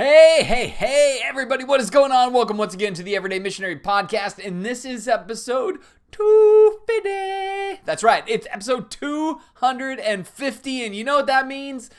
Hey, everybody, what is going on? Welcome once again to the Everyday Missionary Podcast, and this is episode 250. That's right, it's episode 250, and you know what that means?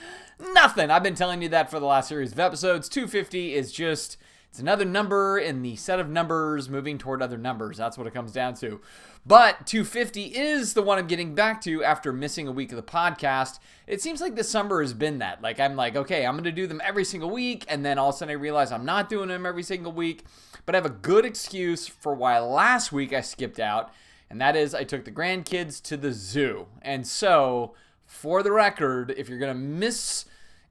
Nothing. I've been telling you that for the last series of episodes. 250 is just, it's another number in the set of numbers moving toward other numbers. That's what it comes down to. But 250 is the one I'm getting back to after missing a week of the podcast. It seems like this summer has been that. I'm like, okay, I'm going to do them every single week. And then all of a sudden I realize I'm not doing them every single week. But I have a good excuse for why last week I skipped out. And that is I took the grandkids to the zoo. And so, for the record, if you're going to miss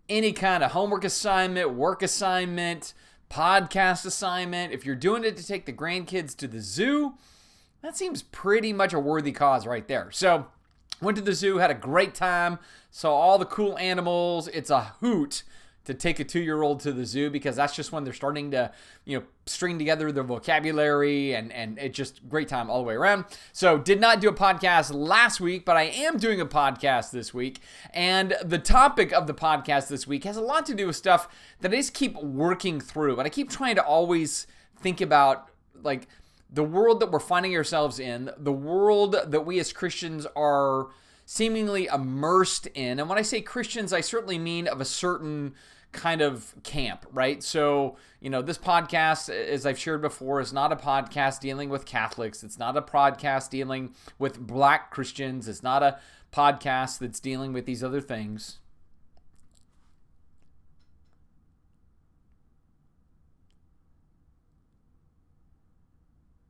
any kind of homework assignment, work assignment, podcast assignment, if you're doing it to take the grandkids to the zoo, that seems pretty much a worthy cause right there. So, went to the zoo, had a great time, saw all the cool animals. It's a hoot to take a 2-year-old to the zoo because that's just when they're starting to, string together their vocabulary and it's just great time all the way around. So, did not do a podcast last week, but I am doing a podcast this week. And the topic of the podcast this week has a lot to do with stuff that I just keep working through. And I keep trying to always think about, the world that we're finding ourselves in, the world that we as Christians are seemingly immersed in. And when I say Christians, I certainly mean of a certain kind of camp, right? So, this podcast, as I've shared before, is not a podcast dealing with Catholics. It's not a podcast dealing with Black Christians. It's not a podcast that's dealing with these other things.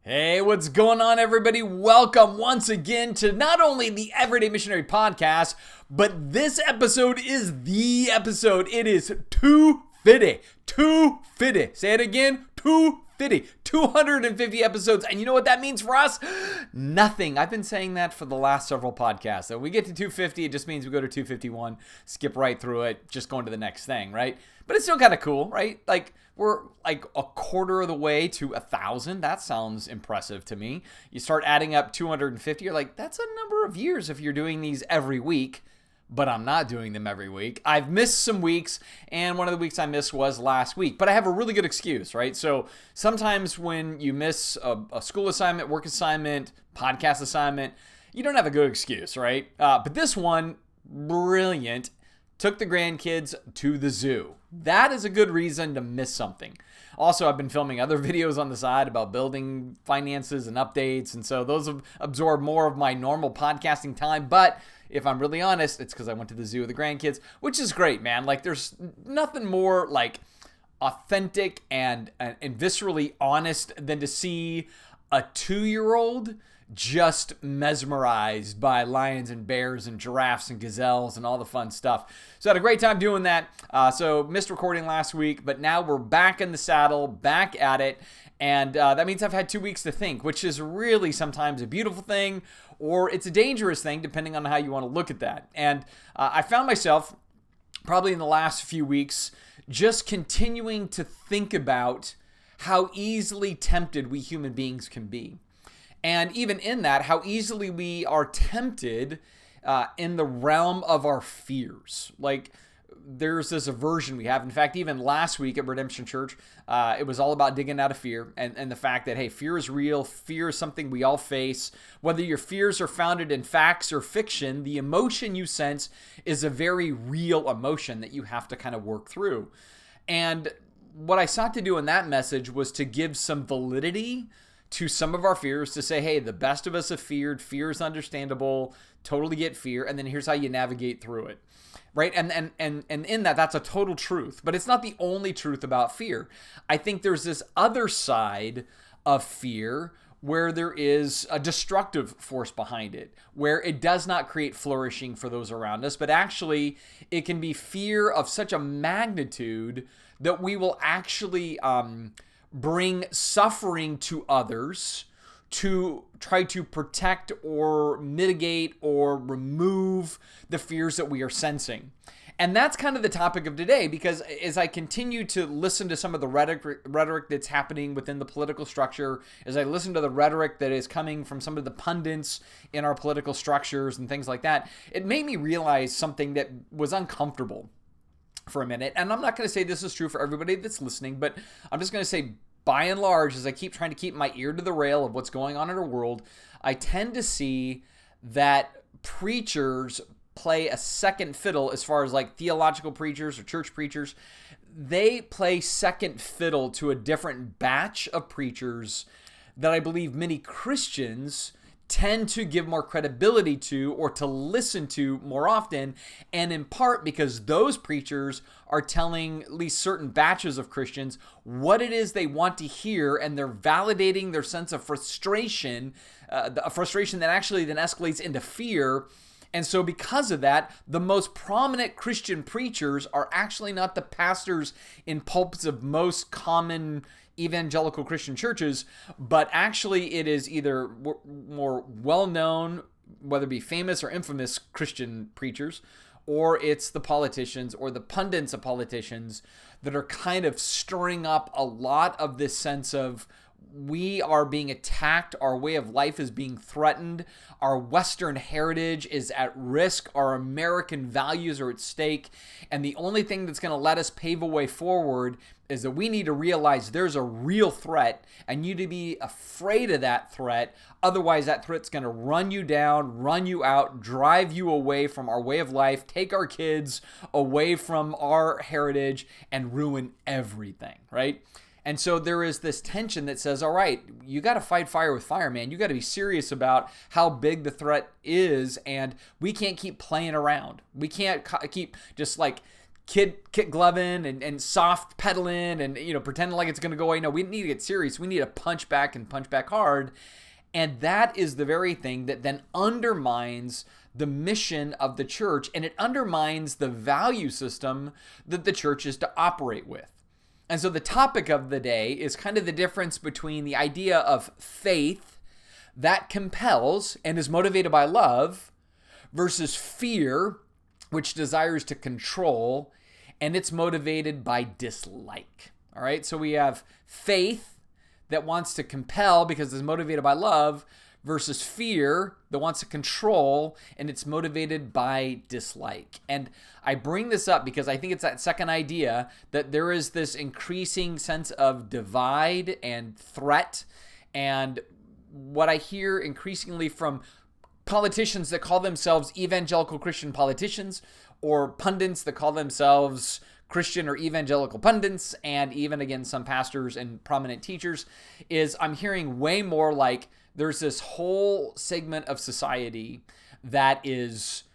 Hey, what's going on, everybody? Welcome once again to not only the Everyday Missionary Podcast, but this episode is the episode. It is 250. 250. Say it again. 250. 250 episodes. And you know what that means for us? Nothing. I've been saying that for the last several podcasts. So we get to 250, it just means we go to 251, skip right through it, just going to the next thing, right? But it's still kind of cool, right? We're like a quarter of the way to 1,000. That sounds impressive to me. You start adding up 250, you're like, that's a number of years if you're doing these every week. But I'm not doing them every week. I've missed some weeks, and one of the weeks I missed was last week. But I have a really good excuse, right? So sometimes when you miss a school assignment, work assignment, podcast assignment, you don't have a good excuse, right? But this one, brilliant, took the grandkids to the zoo. That is a good reason to miss something. Also, I've been filming other videos on the side about building finances and updates, and so those have absorbed more of my normal podcasting time. But if I'm really honest, it's because I went to the zoo with the grandkids, which is great, man. There's nothing more authentic and viscerally honest than to see a 2-year-old just mesmerized by lions and bears and giraffes and gazelles and all the fun stuff. So I had a great time doing that. So missed recording last week, but now we're back in the saddle, back at it. And that means I've had 2 weeks to think, which is really sometimes a beautiful thing, or it's a dangerous thing, depending on how you want to look at that. And I found myself, probably in the last few weeks, just continuing to think about how easily tempted we human beings can be. And even in that, how easily we are tempted in the realm of our fears. There's this aversion we have. In fact, even last week at Redemption Church, it was all about digging out of fear and the fact that, hey, fear is real. Fear is something we all face. Whether your fears are founded in facts or fiction, the emotion you sense is a very real emotion that you have to kind of work through. And what I sought to do in that message was to give some validity to some of our fears, to say, hey, the best of us have feared. Fear is understandable. Totally get fear. And then here's how you navigate through it. Right? And in that, that's a total truth. But it's not the only truth about fear. I think there's this other side of fear where there is a destructive force behind it, where it does not create flourishing for those around us, but actually it can be fear of such a magnitude that we will actually bring suffering to others to try to protect or mitigate or remove the fears that we are sensing. And that's kind of the topic of today, because as I continue to listen to some of the rhetoric that's happening within the political structure, as I listen to the rhetoric that is coming from some of the pundits in our political structures and things like that, it made me realize something that was uncomfortable. for a minute, and I'm not going to say this is true for everybody that's listening, but I'm just going to say, by and large, as I keep trying to keep my ear to the rail of what's going on in our world, I tend to see that preachers play a second fiddle as far as like theological preachers or church preachers. They play second fiddle to a different batch of preachers that I believe many Christians tend to give more credibility to or to listen to more often, and in part because those preachers are telling at least certain batches of Christians what it is they want to hear, and they're validating their sense of frustration, a frustration that actually then escalates into fear. And so because of that, the most prominent Christian preachers are actually not the pastors in pulpits of most common evangelical Christian churches, but actually it is either more well-known, whether it be famous or infamous Christian preachers, or it's the politicians or the pundits of politicians that are kind of stirring up a lot of this sense of we are being attacked, our way of life is being threatened, our Western heritage is at risk, our American values are at stake, and the only thing that's going to let us pave a way forward is that we need to realize there's a real threat, and you need to be afraid of that threat. Otherwise, that threat's going to run you down, run you out, drive you away from our way of life, take our kids away from our heritage, and ruin everything, right? And so there is this tension that says, all right, you got to fight fire with fire, man. You got to be serious about how big the threat is, and we can't keep playing around. We can't keep just like kid gloving and soft pedaling and pretending like it's going to go away. No, we need to get serious. We need to punch back and punch back hard. And that is the very thing that then undermines the mission of the church, and it undermines the value system that the church is to operate with. And so the topic of the day is kind of the difference between the idea of faith that compels and is motivated by love versus fear, which desires to control, and it's motivated by dislike. All right, so we have faith that wants to compel because it's motivated by love versus fear that wants to control, and it's motivated by dislike. And I bring this up because I think it's that second idea that there is this increasing sense of divide and threat. And what I hear increasingly from politicians that call themselves evangelical Christian politicians, or pundits that call themselves Christian or evangelical pundits, and even again some pastors and prominent teachers, is I'm hearing way more like there's this whole segment of society that is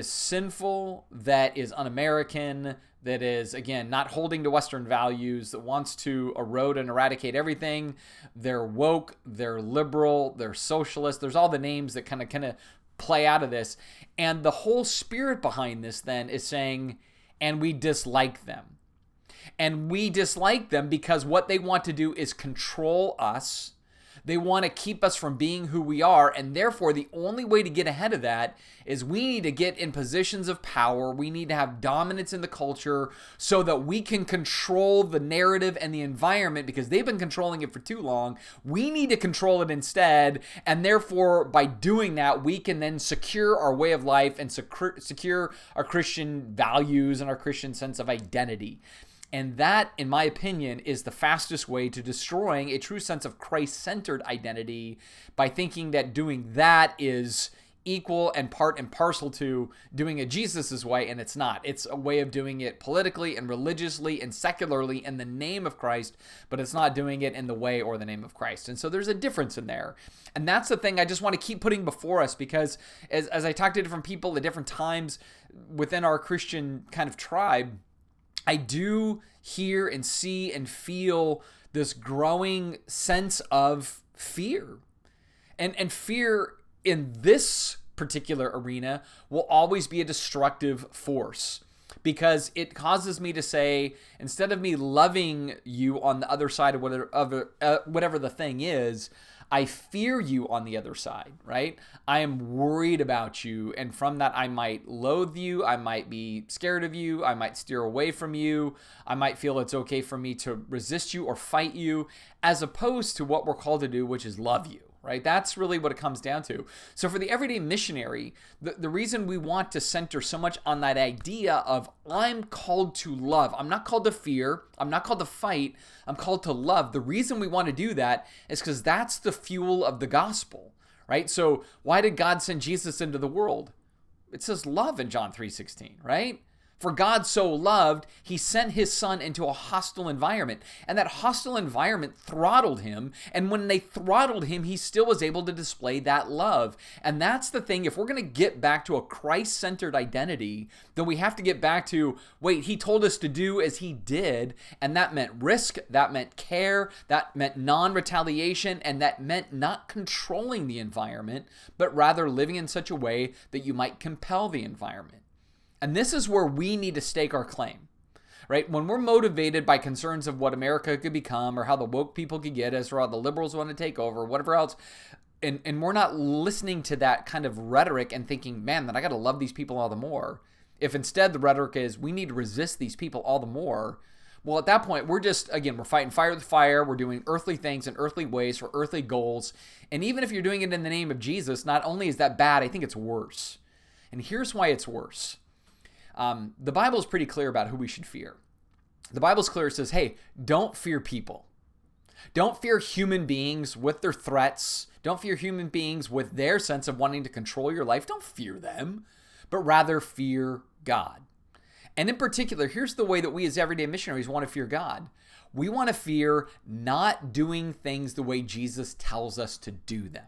sinful, that is un-American, that is, again, not holding to Western values, that wants to erode and eradicate everything. They're woke, they're liberal, they're socialist. There's all the names that kind of play out of this. And the whole spirit behind this then is saying, and we dislike them. And we dislike them because what they want to do is control us. They want to keep us from being who we are, and therefore the only way to get ahead of that is we need to get in positions of power. We need to have dominance in the culture so that we can control the narrative and the environment, because they've been controlling it for too long. We need to control it instead, and therefore by doing that, we can then secure our way of life and secure our Christian values and our Christian sense of identity. And that, in my opinion, is the fastest way to destroying a true sense of Christ-centered identity, by thinking that doing that is equal and part and parcel to doing it Jesus's way, and it's not. It's a way of doing it politically and religiously and secularly in the name of Christ, but it's not doing it in the way or the name of Christ. And so there's a difference in there. And that's the thing I just want to keep putting before us, because as I talk to different people at different times within our Christian kind of tribe, I do hear and see and feel this growing sense of fear. And fear in this particular arena will always be a destructive force, because it causes me to say, instead of me loving you on the other side of whatever the thing is, I fear you on the other side, right? I am worried about you, and from that I might loathe you, I might be scared of you, I might steer away from you, I might feel it's okay for me to resist you or fight you, as opposed to what we're called to do, which is love you. right? That's really what it comes down to. So for the everyday missionary, the reason we want to center so much on that idea of I'm called to love. I'm not called to fear. I'm not called to fight. I'm called to love. The reason we want to do that is because that's the fuel of the gospel, right? So why did God send Jesus into the world? It says love in John 3:16, right? For God so loved, he sent his son into a hostile environment. And that hostile environment throttled him. And when they throttled him, he still was able to display that love. And that's the thing. If we're going to get back to a Christ-centered identity, then we have to get back to, wait, he told us to do as he did. And that meant risk. That meant care. That meant non-retaliation. And that meant not controlling the environment, but rather living in such a way that you might compel the environment. And this is where we need to stake our claim, right? When we're motivated by concerns of what America could become or how the woke people could get us or how the liberals want to take over, whatever else, and we're not listening to that kind of rhetoric and thinking, man, then I got to love these people all the more. If instead the rhetoric is we need to resist these people all the more, well, at that point, we're fighting fire with fire. We're doing earthly things in earthly ways for earthly goals. And even if you're doing it in the name of Jesus, not only is that bad, I think it's worse. And here's why it's worse. The Bible is pretty clear about who we should fear. The Bible's clear. It says, hey, don't fear people. Don't fear human beings with their threats. Don't fear human beings with their sense of wanting to control your life. Don't fear them, but rather fear God. And in particular, here's the way that we as everyday missionaries want to fear God. We want to fear not doing things the way Jesus tells us to do them.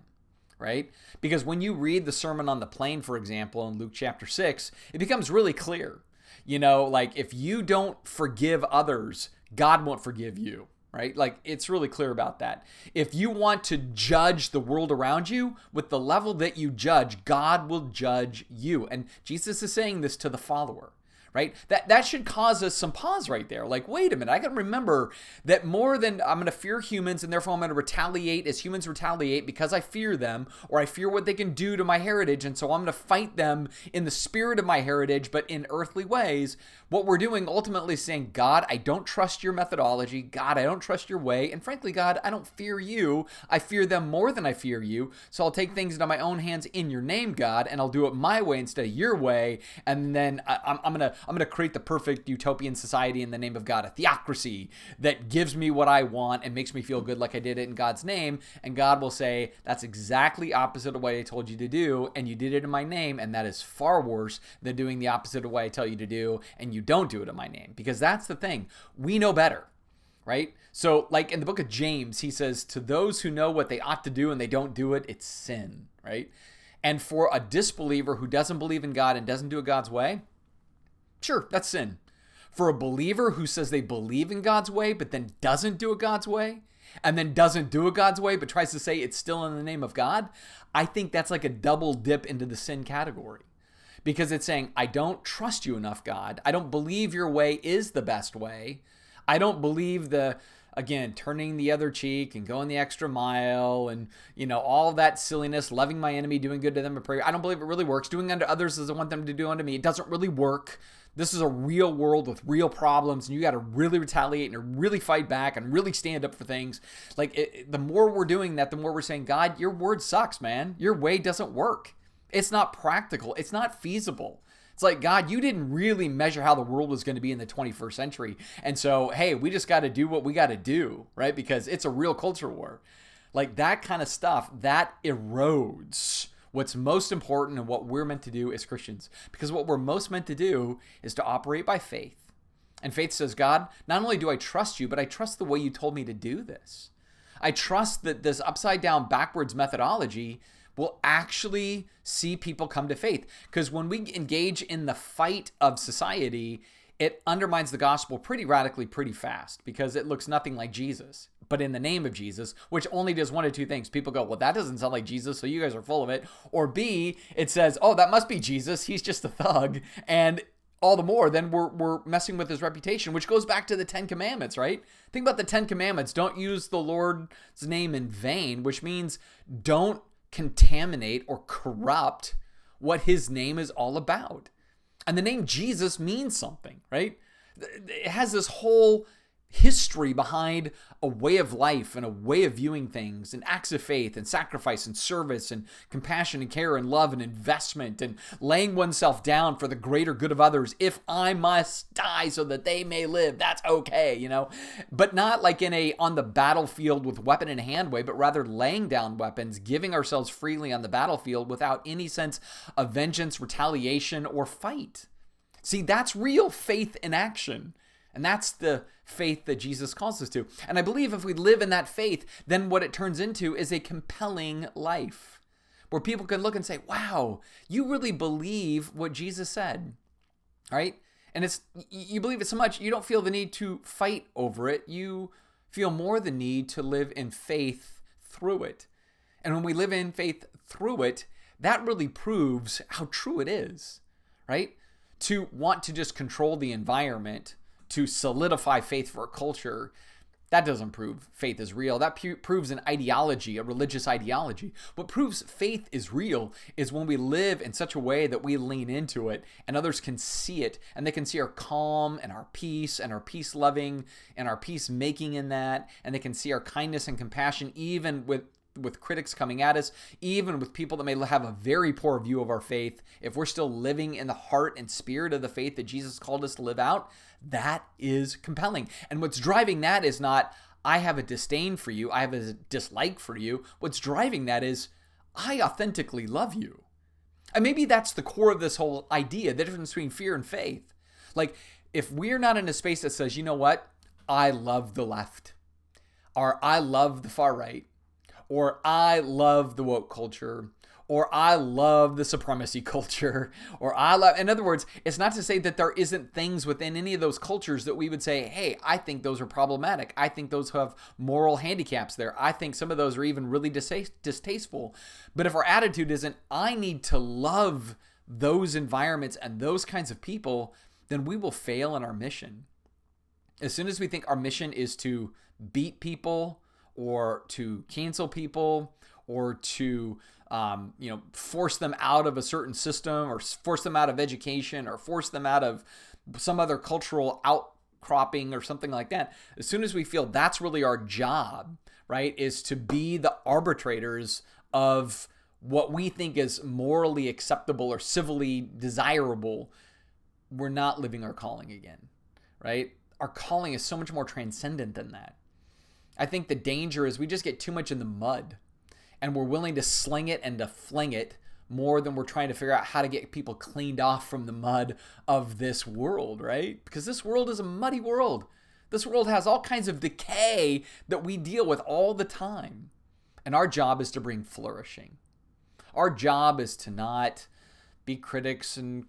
Right? Because when you read the Sermon on the Plain, for example, in Luke chapter 6, it becomes really clear. Like if you don't forgive others, God won't forgive you, right? Like it's really clear about that. If you want to judge the world around you with the level that you judge, God will judge you. And Jesus is saying this to the follower. Right? That should cause us some pause right there. Like, wait a minute, I can remember that more than I'm going to fear humans and therefore I'm going to retaliate as humans retaliate because I fear them or I fear what they can do to my heritage. And so I'm going to fight them in the spirit of my heritage, but in earthly ways. What we're doing ultimately is saying, God, I don't trust your methodology. God, I don't trust your way. And frankly, God, I don't fear you. I fear them more than I fear you. So I'll take things into my own hands in your name, God, and I'll do it my way instead of your way. And then I'm going to create the perfect utopian society in the name of God, a theocracy that gives me what I want and makes me feel good like I did it in God's name. And God will say, that's exactly opposite of what I told you to do. And you did it in my name. And that is far worse than doing the opposite of what I tell you to do. And you don't do it in my name, because that's the thing. We know better, right? So like in the book of James, he says, to those who know what they ought to do and they don't do it, it's sin, right? And for a disbeliever who doesn't believe in God and doesn't do it God's way, sure, that's sin. For a believer who says they believe in God's way, but then doesn't do it God's way, and then doesn't do it God's way, but tries to say it's still in the name of God, I think that's like a double dip into the sin category. Because it's saying, I don't trust you enough, God. I don't believe your way is the best way. I don't believe turning the other cheek and going the extra mile and, all that silliness, loving my enemy, doing good to them in prayer. I don't believe it really works. Doing unto others as I want them to do unto me. It doesn't really work. This is a real world with real problems, and you got to really retaliate and really fight back and really stand up for things. The more we're doing that, the more we're saying, God, your word sucks, man. Your way doesn't work. It's not practical. It's not feasible. It's like, God, you didn't really measure how the world was going to be in the 21st century. And so, hey, we just got to do what we got to do, right? Because it's a real culture war. Like that kind of stuff, that erodes what's most important and what we're meant to do as Christians. Because what we're most meant to do is to operate by faith. And faith says, God, not only do I trust you, but I trust the way you told me to do this. I trust that this upside down backwards methodology will actually see people come to faith. Because when we engage in the fight of society, it undermines the gospel pretty radically, pretty fast, because it looks nothing like Jesus. But in the name of Jesus, which only does one of two things. People go, well, that doesn't sound like Jesus, so you guys are full of it. Or B, it says, oh, that must be Jesus. He's just a thug. And all the more, then we're messing with his reputation, which goes back to the 10 Commandments, right? Think about the 10 Commandments. Don't use the Lord's name in vain, which means don't contaminate or corrupt what his name is all about. And the name Jesus means something, right? It has this whole history behind a way of life and a way of viewing things and acts of faith and sacrifice and service and compassion and care and love and investment and laying oneself down for the greater good of others. If I must die so that they may live, that's okay, but not like in a on the battlefield with weapon in hand way, but rather laying down weapons, giving ourselves freely on the battlefield without any sense of vengeance, retaliation, or fight. See, that's real faith in action. And that's the faith that Jesus calls us to. And I believe if we live in that faith, then what it turns into is a compelling life where people can look and say, wow, you really believe what Jesus said, right? And you believe it so much, you don't feel the need to fight over it. You feel more the need to live in faith through it. And when we live in faith through it, that really proves how true it is, right? To want to just control the environment, to solidify faith for a culture, that doesn't prove faith is real. That proves an ideology, a religious ideology. What proves faith is real is when we live in such a way that we lean into it and others can see it, and they can see our calm and our peace loving and our peacemaking in that, and they can see our kindness and compassion even with critics coming at us, even with people that may have a very poor view of our faith. If we're still living in the heart and spirit of the faith that Jesus called us to live out, that is compelling. And what's driving that is not, I have a disdain for you, I have a dislike for you. What's driving that is, I authentically love you. And maybe that's the core of this whole idea, the difference between fear and faith. Like, if we're not in a space that says, you know what, I love the left, or I love the far right, or I love the woke culture, or I love the supremacy culture, or in other words, it's not to say that there isn't things within any of those cultures that we would say, hey, I think those are problematic. I think those have moral handicaps there. I think some of those are even really distasteful. But if our attitude isn't, I need to love those environments and those kinds of people, then we will fail in our mission. As soon as we think our mission is to beat people, or to cancel people, or to force them out of a certain system, or force them out of education, or force them out of some other cultural outcropping or something like that. As soon as we feel that's really our job, right, is to be the arbitrators of what we think is morally acceptable or civilly desirable, we're not living our calling again, right? Our calling is so much more transcendent than that. I think the danger is we just get too much in the mud, and we're willing to sling it and to fling it more than we're trying to figure out how to get people cleaned off from the mud of this world, right? Because this world is a muddy world. This world has all kinds of decay that we deal with all the time. And our job is to bring flourishing. Our job is to not be critics and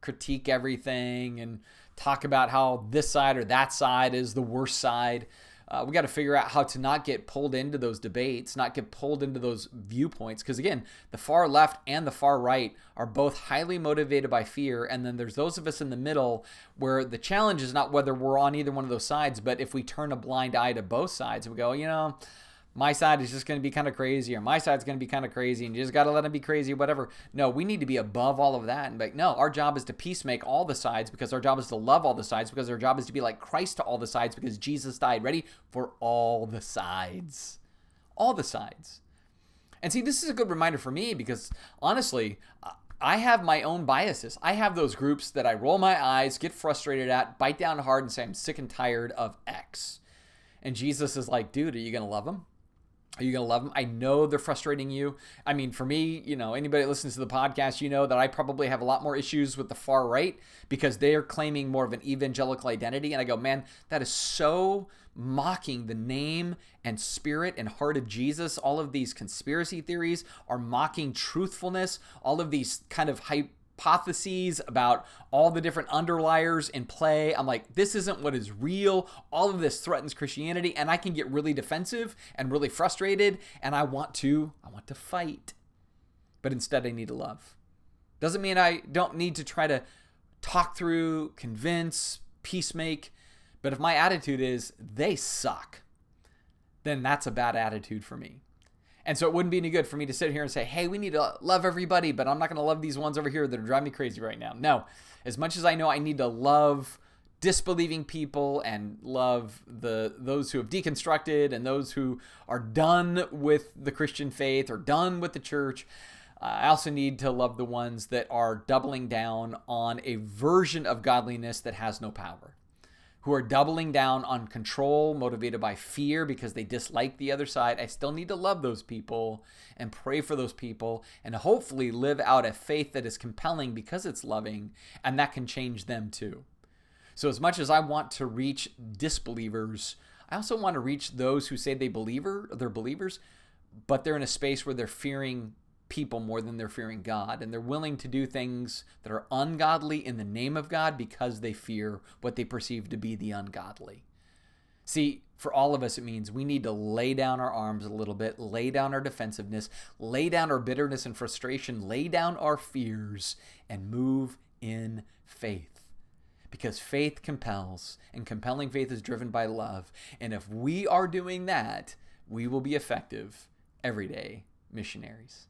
critique everything and talk about how this side or that side is the worst side. We got to figure out how to not get pulled into those debates, not get pulled into those viewpoints. Because again, the far left and the far right are both highly motivated by fear. And then there's those of us in the middle where the challenge is not whether we're on either one of those sides, but if we turn a blind eye to both sides, we go, my side is just going to be kind of crazy, or my side's going to be kind of crazy, and you just got to let them be crazy, whatever. No, we need to be above all of that and be like, no, our job is to peacemake all the sides, because our job is to love all the sides, because our job is to be like Christ to all the sides, because Jesus died, ready, for all the sides. All the sides. And see, this is a good reminder for me, because honestly, I have my own biases. I have those groups that I roll my eyes, get frustrated at, bite down hard, and say, I'm sick and tired of X. And Jesus is like, dude, are you going to love them? Are you going to love them? I know they're frustrating you. I mean, for me, anybody that listens to the podcast, that I probably have a lot more issues with the far right because they are claiming more of an evangelical identity. And I go, man, that is so mocking the name and spirit and heart of Jesus. All of these conspiracy theories are mocking truthfulness. All of these kind of hypotheses about all the different underliers in play. I'm like, this isn't what is real. All of this threatens Christianity, and I can get really defensive and really frustrated, and I want to fight. But instead I need to love. Doesn't mean I don't need to try to talk through, convince, peacemake, but if my attitude is they suck, then that's a bad attitude for me. And so it wouldn't be any good for me to sit here and say, hey, we need to love everybody, but I'm not going to love these ones over here that are driving me crazy right now. No, as much as I know I need to love disbelieving people and love those who have deconstructed and those who are done with the Christian faith or done with the church. I also need to love the ones that are doubling down on a version of godliness that has no power, who are doubling down on control, motivated by fear because they dislike the other side. I still need to love those people and pray for those people and hopefully live out a faith that is compelling because it's loving, and that can change them too. So as much as I want to reach disbelievers, I also want to reach those who say they're believers, but they're in a space where they're fearing people more than they're fearing God, and they're willing to do things that are ungodly in the name of God because they fear what they perceive to be the ungodly. See, for all of us, it means we need to lay down our arms a little bit, lay down our defensiveness, lay down our bitterness and frustration, lay down our fears, and move in faith. Because faith compels, and compelling faith is driven by love. And if we are doing that, we will be effective everyday missionaries.